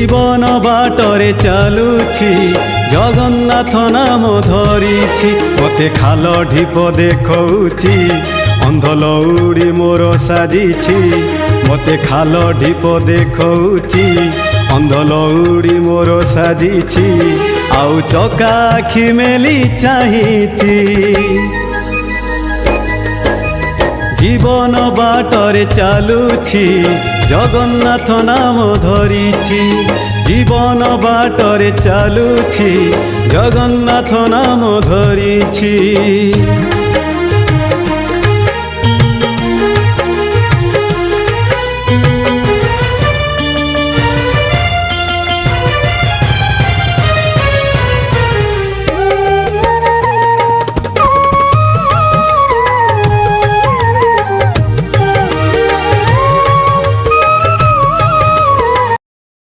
জীবন বাটরে চালুছি জগন্নাথ নাম ধরিছি মতে খাল ঢিপ দেখৌছি ଅନ୍ଧ ଲଉଡ଼ି ମୋର ସାଜିଛି ମୋତେ ଖାଲ ଢିପ ଦେଖଉଛି ଅନ୍ଧ ଲଉଡ଼ି ମୋର ସାଜିଛି ଆଉ ଚକା ଆଖି ମେଲି ଚାହିଁଛି জীবন বাটরে চালুছি জগন্নাথ নাম ধরিছি জীবন বাটরে চালুছি জগন্নাথ নাম ধরিছি।